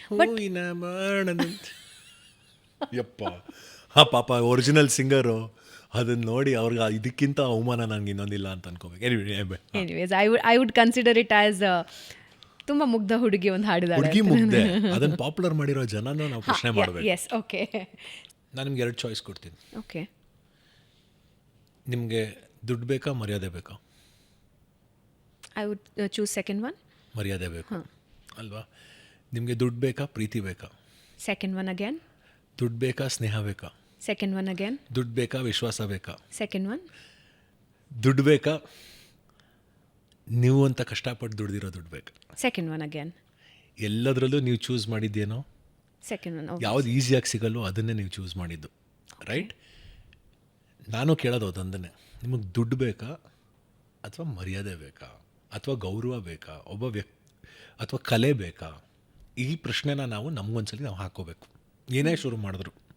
ಹೂವಿನ ಬಾಣದಂತೆ. ಯಪ್ಪ ಪಾಪ ಒರಿಜಿನಲ್ ಸಿಂಗರು ಅದನ್ನ ನೋಡಿ ಅವ್ರಿಗೆ ಇದಕ್ಕಿಂತ ಅವಮಾನ ನಂಗೆ ಇನ್ನೊಂದಿಲ್ಲ ಅಂತ ಅನ್ಕೋಬೇಕು. Anyways I would consider it as ತುಂಬ ಮುಗ್ಧ ಹುಡುಗಿ ಒಂದು ಹಾಡಿದಾಳೆ. ಹುಡುಗಿ ಮುಗ್ದೆ ಅದನ್ನ ಪಾಪ್ಯುಲರ್ ಮಾಡಿರೋ ಜನನ ನಾವು ಪ್ರಶ್ನೆ ಮಾಡಬೇಕು. Yes, okay. ನಾನು ನಿಮ್ಗೆ 2 ಚಾಯ್ಸ್ ಕೊಡ್ತೀನಿ. ಓಕೆ. ನಿಮಗೆ ದುಡ್ಡು ಬೇಕಾ ಮರ್ಯಾದೆ ಬೇಕಾ? I would choose second one. ಮರ್ಯಾದೆ ಬೇಕು ಅಲ್ವಾ? ನಿಮಗೆ ದುಡ್ಡು ಬೇಕಾ ಪ್ರೀತಿ ಬೇಕಾ? Second one again. ದುಡ್ಡು ಬೇಕಾ ಸ್ನೇಹ ಬೇಕಾ? Second one again. ದುಡ್ಡು ಬೇಕಾ ವಿಶ್ವಾಸ ಬೇಕಾ? Second one. ದುಡ್ಡು ಬೇಕಾ ನೀವು ಅಂತ ಕಷ್ಟಪಟ್ಟು ದುಡ್ದಿರೋ ದುಡ್ಡು ಬೇಕಾ? Second one again. ಎಲ್ಲದರಲ್ಲೂ ನೀವು ಚೂಸ್ ಮಾಡಿದ್ದೇನೋ ಸೆಕೆಂಡ್ ಒನ್. ಯಾವ್ದು ಈಸಿಯಾಗಿ ಸಿಗಲ್ಲೋ ಅದನ್ನೇ ನೀವು ಚೂಸ್ ಮಾಡಿದ್ದು, ರೈಟ್? ನಾನು ಕೇಳೋದು ಅದೊಂದನ್ನೇ, ನಿಮಗೆ ದುಡ್ಡು ಬೇಕಾ ಅಥವಾ ಮರ್ಯಾದೆ ಬೇಕಾ ಅಥವಾ ಗೌರವ ಬೇಕಾ, ಒಬ್ಬ ಅಥವಾ ಕಲೆ ಬೇಕಾ? ಈ ಪ್ರಶ್ನೆನ ನಾವು ನಮಗೊಂದ್ಸಲಿ ನಾವು ಹಾಕೋಬೇಕು ಏನೇ ಶುರು ಮಾಡಿದ್ರು.